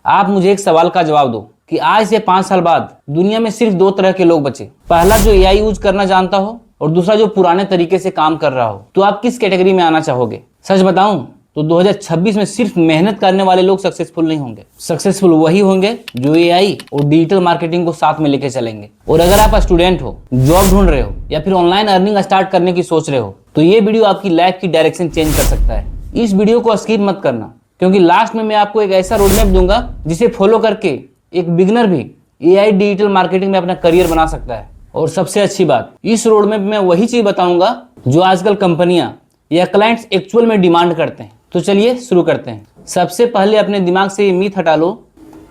आप मुझे एक सवाल का जवाब दो कि आज से 5 साल बाद दुनिया में सिर्फ 2 तरह के लोग बचे। पहला जो एआई यूज करना जानता हो और दूसरा जो पुराने तरीके से काम कर रहा हो। तो आप किस कैटेगरी में आना चाहोगे? सच बताऊं तो 2026 में सिर्फ मेहनत करने वाले लोग सक्सेसफुल नहीं होंगे। सक्सेसफुल वही होंगे जो एआई और डिजिटल मार्केटिंग को साथ में लेके चलेंगे। और अगर आप स्टूडेंट हो, जॉब ढूंढ रहे हो या फिर ऑनलाइन अर्निंग स्टार्ट करने की सोच रहे हो तो ये वीडियो आपकी लाइफ की डायरेक्शन चेंज कर सकता है। इस वीडियो को स्किप मत करना, क्योंकि लास्ट में मैं आपको एक ऐसा रोड मैप दूंगा जिसे फॉलो करके एक बिगिनर भी एआई डिजिटल मार्केटिंग में अपना करियर बना सकता है। और सबसे अच्छी बात, इस रोड मैप में वही चीज बताऊंगा जो आजकल कंपनियां या क्लाइंट्स एक्चुअल में डिमांड करते हैं। तो चलिए शुरू करते हैं। सबसे पहले अपने दिमाग से ये मीथ हटा लो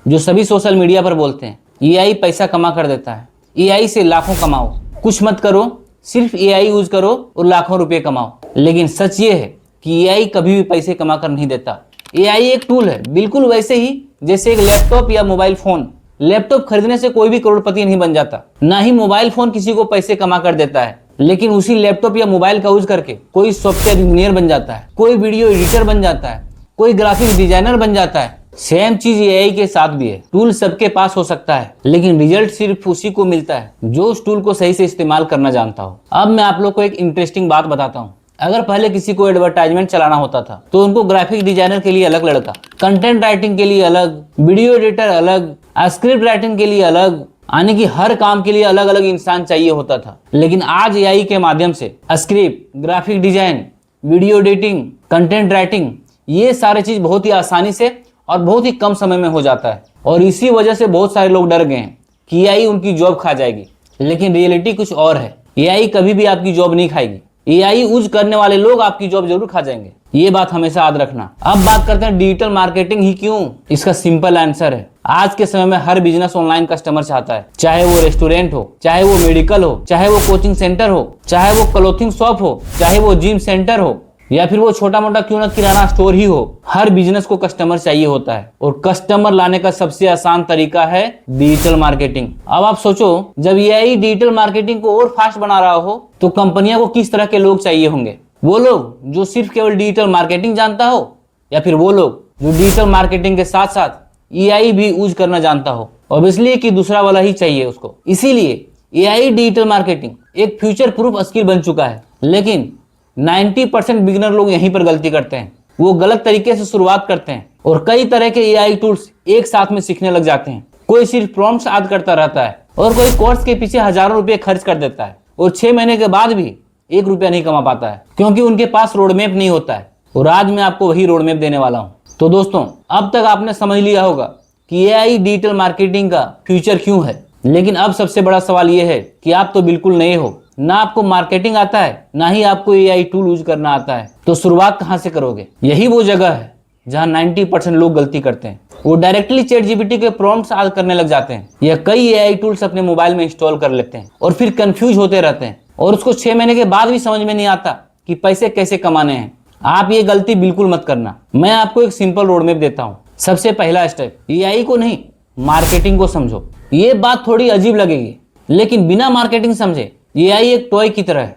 जो सभी सोशल मीडिया पर बोलते हैं एआई पैसा कमा कर देता है, एआई से लाखों कमाओ। कुछ मत करो, सिर्फ एआई यूज करो और लाखों रुपए कमाओ। लेकिन सच ये है कि एआई कभी भी पैसे कमा कर नहीं देता। एआई एक टूल है, बिल्कुल वैसे ही जैसे एक लैपटॉप या मोबाइल फोन। लैपटॉप खरीदने से कोई भी करोड़पति नहीं बन जाता, ना ही मोबाइल फोन किसी को पैसे कमा कर देता है। लेकिन उसी लैपटॉप या मोबाइल का यूज करके कोई सॉफ्टवेयर इंजीनियर बन जाता है, कोई वीडियो एडिटर बन जाता है, कोई ग्राफिक डिजाइनर बन जाता है। सेम चीज एआई के साथ भी है। टूल सबके पास हो सकता है, लेकिन रिजल्ट सिर्फ उसी को मिलता है जो उस टूल को सही से इस्तेमाल करना जानता हो। अब मैं आप लोग को एक इंटरेस्टिंग बात बताता हूँ। अगर पहले किसी को एडवर्टाइजमेंट चलाना होता था तो उनको ग्राफिक डिजाइनर के लिए अलग लड़का, कंटेंट राइटिंग के लिए अलग, वीडियो एडिटर अलग, स्क्रिप्ट राइटिंग के लिए अलग, यानी कि हर काम के लिए अलग अलग इंसान चाहिए होता था। लेकिन आज एआई के माध्यम से script, graphic design, video editing, content writing, ये सारी चीज बहुत ही आसानी से और बहुत ही कम समय में हो जाता है। और इसी वजह से बहुत सारे लोग डर गए हैं कि एआई उनकी जॉब खा जाएगी। लेकिन रियलिटी कुछ और है। एआई कभी भी आपकी जॉब नहीं खाएगी। एआई यूज करने वाले लोग आपकी जॉब जरूर खा जाएंगे, ये बात हमेशा याद रखना। अब बात करते हैं डिजिटल मार्केटिंग ही क्यों। इसका सिंपल आंसर है, आज के समय में हर बिजनेस ऑनलाइन कस्टमर चाहता है। चाहे वो रेस्टोरेंट हो, चाहे वो मेडिकल हो, चाहे वो कोचिंग सेंटर हो, चाहे वो क्लोथिंग शॉप हो, चाहे वो जिम सेंटर हो, या फिर वो छोटा मोटा क्यों ना किराना स्टोर ही हो, हर बिजनेस को कस्टमर चाहिए होता है। और कस्टमर लाने का सबसे आसान तरीका है डिजिटल मार्केटिंग। अब आप सोचो, जब एआई डिजिटल मार्केटिंग को और फास्ट बना रहा हो तो कंपनियों को किस तरह के लोग चाहिए होंगे? वो लोग जो सिर्फ केवल डिजिटल मार्केटिंग जानता हो, या फिर वो लोग जो डिजिटल मार्केटिंग के साथ साथ एआई भी यूज करना जानता हो? ऑब्वियसली कि दूसरा वाला ही चाहिए उसको। इसीलिए एआई डिजिटल मार्केटिंग एक फ्यूचर प्रूफ स्किल बन चुका है। लेकिन 90% बिगिनर लोग यहीं पर गलती करते हैं। वो गलत तरीके से शुरुआत करते हैं और कई तरह के एआई टूल्स एक साथ में सीखने लग जाते हैं। कोई सिर्फ प्रॉम्प्ट्स याद करता रहता है और कोई कोर्स के पीछे हजारों रुपए खर्च कर देता है और 6 महीने के बाद भी 1 रुपया नहीं कमा पाता है, क्योंकि उनके पास रोड मैप नहीं होता है। और आज मैं आपको वही रोड मैप देने वाला हूँ। तो दोस्तों, अब तक आपने समझ लिया होगा कि एआई डिजिटल मार्केटिंग का फ्यूचर क्यों है। लेकिन अब सबसे बड़ा सवाल यह है कि आप तो बिल्कुल नए हो, ना आपको मार्केटिंग आता है, ना ही आपको एआई टूल यूज करना आता है। तो शुरुआत कहां से करोगे? यही वो जगह है जहां 90% लोग गलती करते हैं। वो डायरेक्टली चैट जीपीटी के प्रॉम्प्ट्स याद करने लग जाते हैं या कई एआई टूल्स अपने मोबाइल में इंस्टॉल कर लेते हैं और फिर कंफ्यूज होते रहते हैं और उसको 6 महीने के बाद भी समझ में नहीं आता कि पैसे कैसे कमाने हैं। आप ये गलती बिल्कुल मत करना। मैं आपको एक सिंपल रोड मैप देता हूँ। सबसे पहला स्टेप, एआई को नहीं, मार्केटिंग को समझो। ये बात थोड़ी अजीब लगेगी, लेकिन बिना मार्केटिंग समझे एआई एक टॉय की तरह है।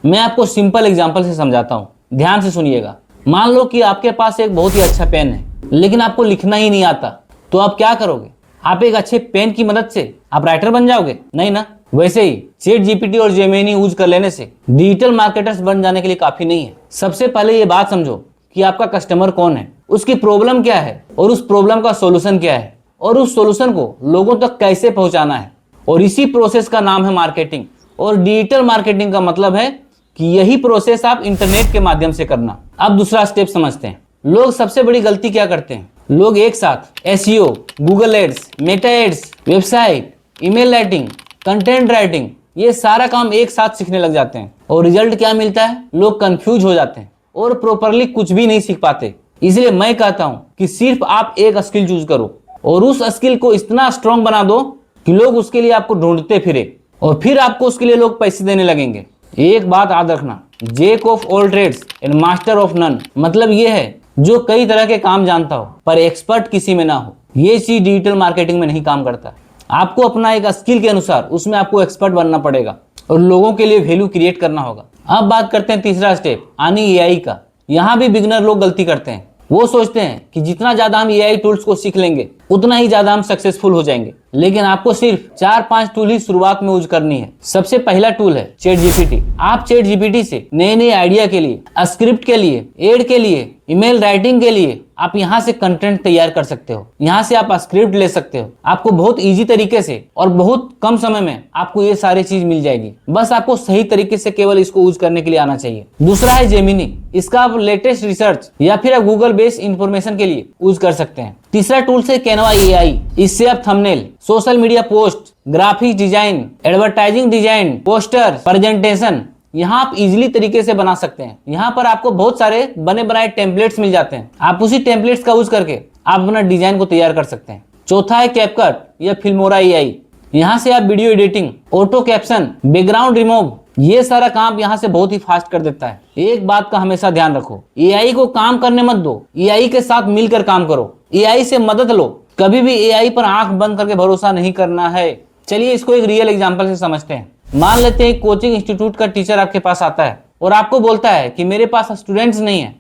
मैं आपको सिंपल एग्जांपल से समझाता हूँ, ध्यान से सुनिएगा। मान लो कि आपके पास एक बहुत ही अच्छा पेन है, लेकिन आपको लिखना ही नहीं आता, तो आप क्या करोगे? आप एक अच्छे पेन की मदद से आप राइटर बन जाओगे? नहीं ना। वैसे ही चैट जीपीटी और जेमिनी यूज कर लेने से डिजिटल मार्केटर्स बन जाने के लिए काफी नहीं है। सबसे पहले ये बात समझो कि आपका कस्टमर कौन है, उसकी प्रॉब्लम क्या है और उस प्रॉब्लम का सोल्यूशन क्या है, और उस सोल्यूशन को लोगों तक कैसे पहुंचाना है। और इसी प्रोसेस का नाम है मार्केटिंग। और डिजिटल मार्केटिंग का मतलब है कि यही प्रोसेस आप इंटरनेट के माध्यम से करना। अब दूसरा स्टेप समझते हैं। लोग सबसे बड़ी गलती क्या करते हैं? लोग एक साथ SEO, Google ads, Meta ads, website, email writing, content writing, ये सारा काम एक साथ सीखने लग जाते हैं। और रिजल्ट क्या मिलता है? लोग कंफ्यूज हो जाते हैं और प्रॉपरली कुछ भी नहीं सीख पाते। इसलिए मैं कहता हूं कि सिर्फ आप एक स्किल चूज करो और उस स्किल को इतना स्ट्रांग बना दो कि लोग उसके लिए आपको ढूंढते फिरे और फिर आपको उसके लिए लोग पैसे देने लगेंगे। एक बात याद रखना, jack of all trades and master of none. मतलब ये है जो कई तरह के काम जानता हो पर एक्सपर्ट किसी में ना हो। ये चीज डिजिटल मार्केटिंग में नहीं काम करता। आपको अपना एक स्किल के अनुसार उसमें आपको एक्सपर्ट बनना पड़ेगा और लोगों के लिए वैल्यू क्रिएट करना होगा। अब बात करते हैं तीसरा स्टेप, यानी एआई का। यहाँ भी बिगिनर लोग गलती करते हैं। वो सोचते हैं कि जितना ज्यादा हम एआई टूल्स को सीख लेंगे उतना ही ज्यादा हम सक्सेसफुल हो जाएंगे, लेकिन आपको सिर्फ 4-5 टूल ही शुरुआत में यूज करनी है। सबसे पहला टूल है चैट जीपीटी। आप चैट जीपीटी से नए नए आइडिया के लिए, स्क्रिप्ट के लिए, एड के लिए, ईमेल राइटिंग के लिए आप यहाँ से कंटेंट तैयार कर सकते हो। यहाँ से आप स्क्रिप्ट ले सकते हो। आपको बहुत इजी तरीके से और बहुत कम समय में आपको ये सारी चीज मिल जाएगी। बस आपको सही तरीके से केवल इसको यूज करने के लिए आना चाहिए। दूसरा है जेमिनी। इसका आप लेटेस्ट रिसर्च या फिर आप गूगल बेस्ड इंफॉर्मेशन के लिए यूज कर सकते हैं। तीसरा टूल है कैनवा एआई। इससे आप thumbnail, social media post, graphics design, advertising design, poster, presentation यहाँ आप इजीली तरीके से बना सकते हैं। यहाँ पर आपको बहुत सारे बने बनाए टेम्पलेट्स मिल जाते हैं। आप उसी टेम्पलेट्स का यूज करके आप अपना डिजाइन को तैयार कर सकते हैं। चौथा है कैपकट या फिल्मोरा एआई। यहाँ से आप video editing, auto caption, background remove, ये सारा काम यहाँ से बहुत ही फास्ट कर देता है। एक बात का हमेशा ध्यान रखो, एआई को काम करने मत दो, एआई के साथ मिलकर काम करो, एआई से मदद लो। कभी भी एआई पर आंख बंद करके भरोसा नहीं करना है। चलिए इसको एक रियल एग्जांपल से समझते हैं। मान लेते हैं कोचिंग इंस्टीट्यूट का टीचर आपके पास आता है और आपको बोलता है कि मेरे पास स्टूडेंट्स नहीं है,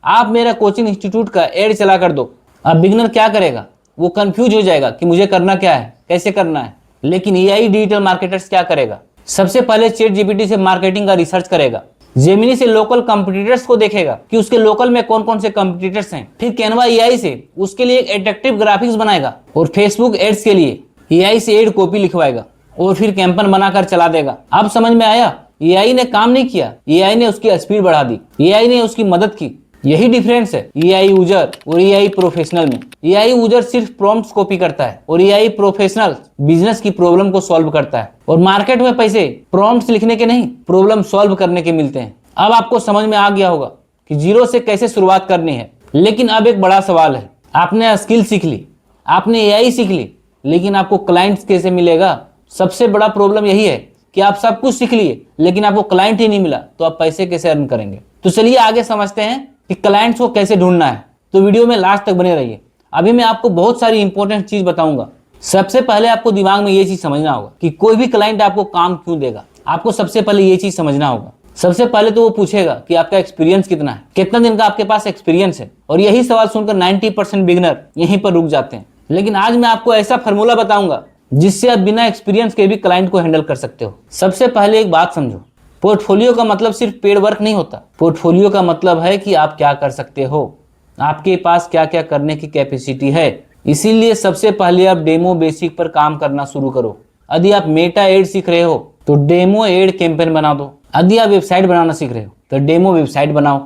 आप मेरा कोचिंग इंस्टीट्यूट का एड चला कर दो। अब बिगनर क्या करेगा? वो कंफ्यूज हो जाएगा कि मुझे करना क्या है, कैसे करना है। लेकिन एआई डिजिटल मार्केटर्स क्या करेगा? सबसे पहले चैट जीपीटी से मार्केटिंग का रिसर्च करेगा, जेमिनी से लोकल कंपटीटर्स को देखेगा कि उसके लोकल में कौन कौन से कंपटीटर्स हैं, फिर कैनवा एआई से उसके लिए एक अट्रैक्टिव ग्राफिक्स बनाएगा और फेसबुक एड्स के लिए एआई से एड कॉपी लिखवाएगा और फिर कैंपेन बनाकर चला देगा। अब समझ में आया? एआई ने काम नहीं किया, एआई ने उसकी स्पीड बढ़ा दी, एआई ने उसकी मदद की। यही डिफरेंस है एआई यूजर और एआई प्रोफेशनल में। एआई यूजर सिर्फ प्रॉम्प्ट्स कॉपी करता है और एआई प्रोफेशनल बिजनेस की प्रॉब्लम को सॉल्व करता है। और मार्केट में पैसे प्रॉम्प्ट्स लिखने के नहीं, प्रॉब्लम सॉल्व करने के मिलते हैं। अब आपको समझ में आ गया होगा कि जीरो से कैसे शुरुआत करनी है। लेकिन अब एक बड़ा सवाल है, आपने स्किल सीख ली, आपने एआई सीख ली, लेकिन आपको क्लाइंट्स कैसे मिलेगा? सबसे बड़ा प्रॉब्लम यही है कि आप सब कुछ सीख लिए लेकिन आपको क्लाइंट ही नहीं मिला, तो आप पैसे कैसे अर्न करेंगे? तो चलिए आगे समझते हैं कि क्लाइंट्स को कैसे ढूंढना है। तो वीडियो में लास्ट तक बने रहिए। अभी मैं आपको बहुत सारी इंपॉर्टेंट चीज बताऊंगा। सबसे पहले आपको दिमाग में ये चीज समझना होगा कि कोई भी क्लाइंट आपको काम क्यों देगा। आपको सबसे पहले ये चीज समझना होगा। सबसे पहले तो वो पूछेगा कि आपका एक्सपीरियंस कितना है, कितना दिन का आपके पास एक्सपीरियंस है। और यही सवाल सुनकर 90% बिगनर यहीं पर रुक जाते हैं। लेकिन आज मैं आपको ऐसा फॉर्मूला बताऊंगा जिससे आप बिना एक्सपीरियंस के भी क्लाइंट को हैंडल कर सकते हो। सबसे पहले एक बात समझो, पोर्टफोलियो का मतलब सिर्फ पेड वर्क नहीं होता। पोर्टफोलियो का मतलब है कि आप क्या कर सकते हो, आपके पास क्या क्या करने की कैपेसिटी है। इसीलिए सबसे पहले आप डेमो बेसिक पर काम करना शुरू करो। यदि आप मेटा एड सीख रहे हो तो डेमो एड कैंपेन बना दो। यदि आप वेबसाइट बनाना सीख रहे हो तो डेमो वेबसाइट बनाओ।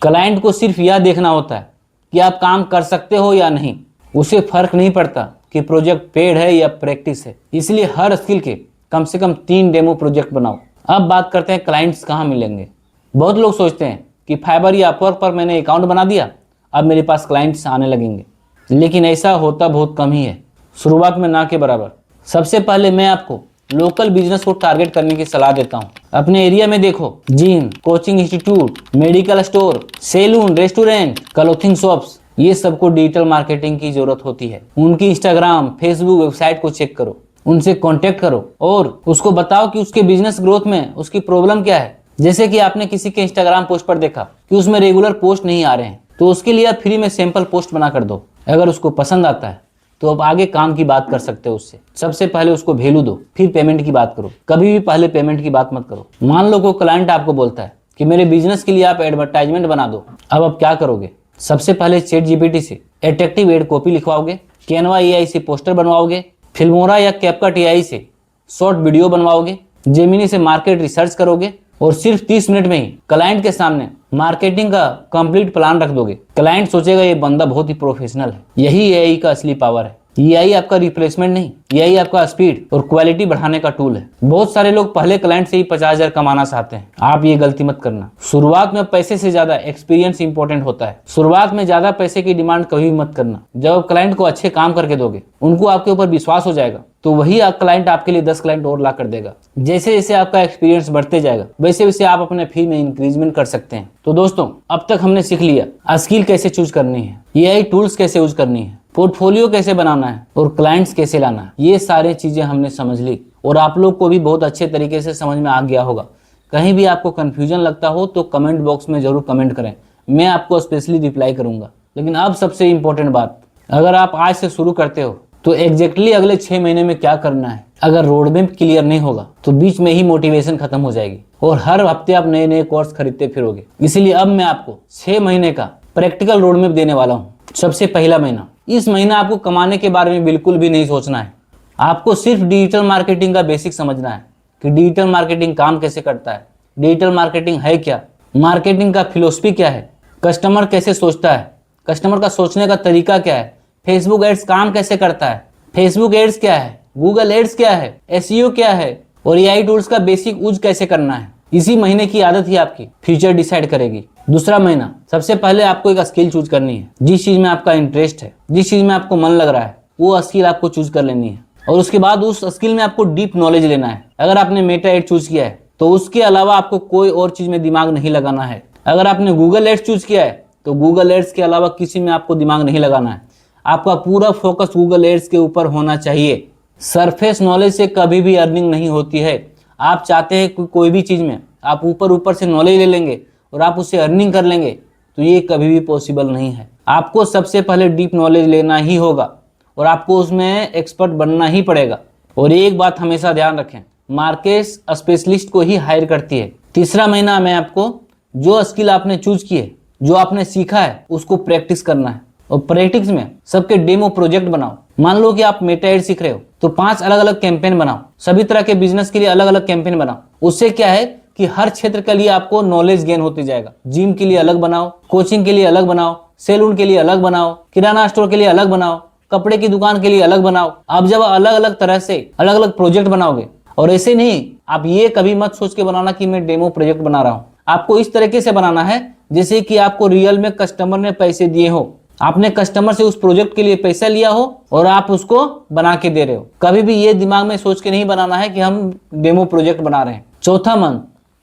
क्लाइंट को सिर्फ यह देखना होता है कि आप काम कर सकते हो या नहीं। उसे फर्क नहीं पड़ता कि प्रोजेक्ट पेड है या प्रैक्टिस है। इसलिए हर स्किल के कम से कम 3 डेमो प्रोजेक्ट बनाओ। अब बात करते हैं क्लाइंट्स कहाँ मिलेंगे। बहुत लोग सोचते हैं कि फाइवर या अपवर्क पर मैंने अकाउंट बना दिया, अब मेरे पास क्लाइंट्स आने लगेंगे। लेकिन ऐसा होता बहुत कम ही है, शुरुआत में ना के बराबर। सबसे पहले मैं आपको लोकल बिजनेस को टारगेट करने की सलाह देता हूँ। अपने एरिया में देखो, gym, coaching institute, medical store, salon, restaurant, clothing shops, ये सबको डिजिटल मार्केटिंग की जरूरत होती है। उनकी इंस्टाग्राम, फेसबुक, वेबसाइट को चेक करो, उनसे कांटेक्ट करो और उसको बताओ कि उसके बिजनेस ग्रोथ में उसकी प्रॉब्लम क्या है। जैसे कि आपने किसी के इंस्टाग्राम पोस्ट पर देखा कि उसमें रेगुलर पोस्ट नहीं आ रहे हैं, तो उसके लिए आप फ्री में सैंपल पोस्ट बना कर दो। अगर उसको पसंद आता है तो आप आगे काम की बात कर सकते हो उससे। सबसे पहले उसको वैल्यू दो, फिर पेमेंट की बात करो। कभी भी पहले पेमेंट की बात मत करो। मान लो कोई क्लाइंट आपको बोलता है कि मेरे बिजनेस के लिए आप एडवर्टाइजमेंट बना दो। अब आप क्या करोगे? सबसे पहले चैट जीपीटी से अट्रैक्टिव एड कॉपी लिखवाओगे, कैनवा एआई से पोस्टर बनवाओगे, फिल्मोरा या कैपकट एआई से शॉर्ट वीडियो बनवाओगे, जेमिनी से मार्केट रिसर्च करोगे और सिर्फ 30 मिनट में ही क्लाइंट के सामने मार्केटिंग का कंप्लीट प्लान रख दोगे। क्लाइंट सोचेगा ये बंदा बहुत ही प्रोफेशनल है। यही एआई का असली पावर है। एआई आपका रिप्लेसमेंट नहीं, एआई आपका स्पीड और क्वालिटी बढ़ाने का टूल है। बहुत सारे लोग पहले क्लाइंट से ही 50,000 कमाना चाहते हैं। आप ये गलती मत करना। शुरुआत में पैसे से ज्यादा एक्सपीरियंस इंपॉर्टेंट होता है। शुरुआत में ज्यादा पैसे की डिमांड कभी भी मत करना। जब आप क्लाइंट को अच्छे काम करके दोगे, उनको आपके ऊपर विश्वास हो जाएगा, तो वही क्लाइंट आपके लिए 10 क्लाइंट और ला कर देगा। जैसे जैसे आपका एक्सपीरियंस बढ़ते जाएगा, वैसे वैसे आप अपने फी में इंक्रीजमेंट कर सकते हैं। तो दोस्तों, अब तक हमने सीख लिया स्किल कैसे चूज करनी है, एआई टूल्स कैसे यूज करनी है, पोर्टफोलियो कैसे बनाना है और क्लाइंट्स कैसे लाना है। ये सारे चीजें हमने समझ ली और आप लोग को भी बहुत अच्छे तरीके से समझ में आ गया होगा। कहीं भी आपको कंफ्यूजन लगता हो तो कमेंट बॉक्स में जरूर कमेंट करें, मैं आपको स्पेशली रिप्लाई करूंगा। लेकिन अब सबसे इम्पोर्टेंट बात, अगर आप आज से शुरू करते हो तो एग्जैक्टली अगले 6 महीने में क्या करना है। अगर रोड मैप क्लियर नहीं होगा तो बीच में ही मोटिवेशन खत्म हो जाएगी और हर हफ्ते आप नए नए कोर्स खरीदते फिरोगे। इसीलिए अब मैं आपको 6 महीने का प्रैक्टिकल रोड मैप देने वाला हूँ। सबसे पहला महीना, इस महीना आपको कमाने के बारे में बिल्कुल भी नहीं सोचना है। आपको सिर्फ डिजिटल मार्केटिंग का बेसिक समझना है कि डिजिटल मार्केटिंग काम कैसे करता है, डिजिटल मार्केटिंग है क्या, मार्केटिंग का फिलोसफी क्या है, कस्टमर कैसे सोचता है, कस्टमर का सोचने का तरीका क्या है, फेसबुक एड्स काम कैसे करता है, फेसबुक एड्स क्या है, गूगल एड्स क्या है, एसईओ क्या है और एआई टूल्स का बेसिक यूज कैसे करना है। इसी महीने की आदत ही आपकी फ्यूचर डिसाइड करेगी। दूसरा महीना, सबसे पहले आपको एक स्किल चूज करनी है। जिस चीज में आपका इंटरेस्ट है, जिस चीज में आपको मन लग रहा है, वो स्किल आपको चूज कर लेनी है और उसके बाद उस स्किल में आपको डीप नॉलेज लेना है। अगर आपने मेटा एड चूज किया है तो उसके अलावा आपको कोई और चीज में दिमाग नहीं लगाना है। अगर आपने गूगल एड्स चूज किया है तो गूगल एड्स के अलावा किसी में आपको दिमाग नहीं लगाना है। आपका पूरा फोकस गूगल एड्स के ऊपर होना चाहिए। सरफेस नॉलेज से कभी भी अर्निंग नहीं होती है। आप चाहते हैं कि कोई भी चीज में आप ऊपर ऊपर से नॉलेज ले लेंगे और आप उससे अर्निंग कर लेंगे, तो ये कभी भी पॉसिबल नहीं है। आपको सबसे पहले डीप नॉलेज लेना ही होगा और आपको उसमें एक्सपर्ट बनना ही पड़ेगा। और एक बात हमेशा ध्यान रखें, मार्केट स्पेशलिस्ट को ही हायर करती है। तीसरा महीना में आपको जो स्किल आपने चूज की है, जो आपने सीखा है, उसको प्रैक्टिस करना है और प्रैक्टिस में सबके डेमो प्रोजेक्ट बनाओ। मान लो कि आप मेटा एड सीख रहे हो तो 5 अलग अलग कैंपेन बनाओ। सभी तरह के बिजनेस के लिए अलग अलग कैंपेन बनाओ। उससे क्या है कि हर क्षेत्र के लिए आपको नॉलेज गेन होते जाएगा। जिम के लिए अलग बनाओ, कोचिंग के लिए अलग बनाओ, सैलून के लिए अलग बनाओ, किराना स्टोर के लिए अलग बनाओ, कपड़े की दुकान के लिए अलग बनाओ। आप जब अलग अलग तरह से अलग अलग प्रोजेक्ट बनाओगे, और ऐसे नहीं, आप ये कभी मत सोच के बनाना कि मैं डेमो प्रोजेक्ट बना रहा हूँ। आपको इस तरीके से बनाना है जैसे कि आपको रियल में कस्टमर ने पैसे दिए हो, आपने कस्टमर से उस प्रोजेक्ट के लिए पैसा लिया हो और आप उसको बना के दे रहे हो। कभी भी ये दिमाग में सोच के नहीं बनाना है कि हम डेमो प्रोजेक्ट बना रहे हैं। चौथा मंथ,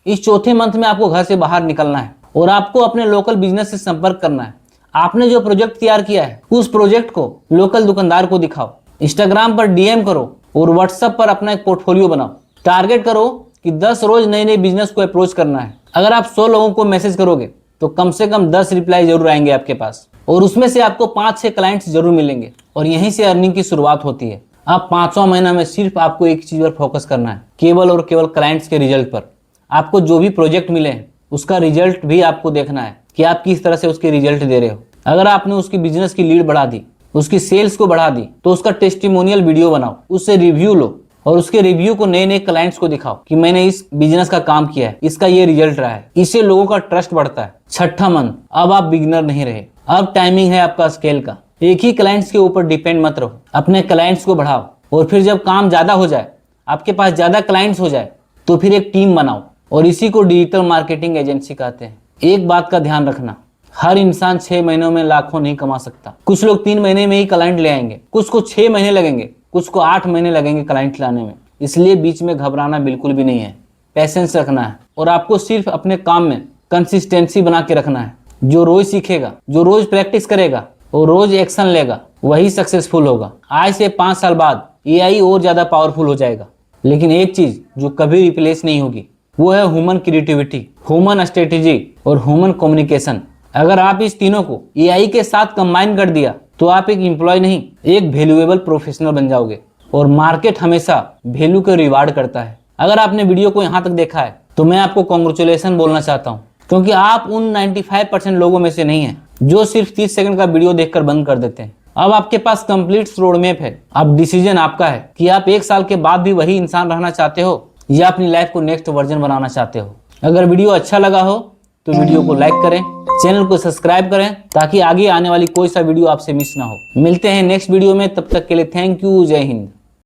इस चौथे मंथ में आपको घर से बाहर निकलना है और आपको अपने लोकल बिजनेस से संपर्क करना है। आपने जो प्रोजेक्ट तैयार किया है उस प्रोजेक्ट को लोकल दुकानदार को दिखाओ, इंस्टाग्राम पर डीएम करो और व्हाट्सएप पर अपना एक पोर्टफोलियो बनाओ। टारगेट करो कि 10 रोज नए नए बिजनेस को अप्रोच करना है। अगर आप 100 लोगों को मैसेज करोगे तो कम से कम 10 रिप्लाई जरूर आएंगे आपके पास और उसमें से आपको 5-6 क्लाइंट्स जरूर मिलेंगे और यहीं से अर्निंग की शुरुआत होती है। अब 5वां महीना में सिर्फ आपको एक चीज पर फोकस करना है, केवल और केवल क्लाइंट्स के रिजल्ट पर। आपको जो भी प्रोजेक्ट मिले हैं उसका रिजल्ट भी आपको देखना है कि आप किस तरह से उसके रिजल्ट दे रहे हो। अगर आपने उसकी बिजनेस की लीड बढ़ा दी, उसकी सेल्स को बढ़ा दी, तो उसका टेस्टिमोनियल वीडियो बनाओ, उससे रिव्यू लो और उसके रिव्यू को नए नए क्लाइंट्स को दिखाओ कि मैंने इस बिजनेस का काम किया है, इसका ये रिजल्ट रहा है। इससे लोगों का ट्रस्ट बढ़ता है। छठा मंथ, अब आप बिगिनर नहीं रहे, अब टाइमिंग है आपका स्केल का। एक ही क्लाइंट्स के ऊपर डिपेंड मत रहो, अपने क्लाइंट्स को बढ़ाओ और फिर जब काम ज्यादा हो जाए, आपके पास ज्यादा क्लाइंट्स हो जाए, तो फिर एक टीम बनाओ और इसी को डिजिटल मार्केटिंग एजेंसी कहते हैं। एक बात का ध्यान रखना, हर इंसान 6 महीनों में लाखों नहीं कमा सकता। कुछ लोग 3 महीने में ही क्लाइंट ले आएंगे, कुछ को 6 महीने लगेंगे, कुछ को 8 महीने लगेंगे क्लाइंट लाने में। इसलिए बीच में घबराना बिल्कुल भी नहीं है, पैसेंस रखना है और आपको सिर्फ अपने काम में कंसिस्टेंसी बना के रखना है। जो रोज सीखेगा, जो रोज प्रैक्टिस करेगा और रोज एक्शन लेगा, वही सक्सेसफुल होगा। आज से 5 साल बाद एआई और ज्यादा पावरफुल हो जाएगा, लेकिन एक चीज जो कभी रिप्लेस नहीं होगी वो है ह्यूमन क्रिएटिविटी, ह्यूमन स्ट्रेटेजी और ह्यूमन कम्युनिकेशन। अगर आप इस तीनों को एआई के साथ कंबाइन कर दिया तो आप एक एम्प्लॉय नहीं, एक वैल्यूएबल प्रोफेशनल बन जाओगे और मार्केट हमेशा वैल्यू को रिवार्ड करता है। अगर आपने वीडियो को यहाँ तक देखा है तो मैं आपको कांग्रेचुलेशन बोलना चाहता हूँ, क्योंकि आप उन 95% लोगों में से नहीं है जो सिर्फ 30 सेकंड का वीडियो देखकर बंद कर देते हैं। अब आपके पास कंप्लीट रोड मैप है। अब डिसीजन आपका है कि आप 1 साल के बाद भी वही इंसान रहना चाहते हो या अपनी लाइफ को नेक्स्ट वर्जन बनाना चाहते हो। अगर वीडियो अच्छा लगा हो तो वीडियो को लाइक करें, चैनल को सब्सक्राइब करें ताकि आगे आने वाली कोई सा वीडियो आपसे मिस ना हो। मिलते हैं नेक्स्ट वीडियो में, तब तक के लिए थैंक यू, जय हिंद।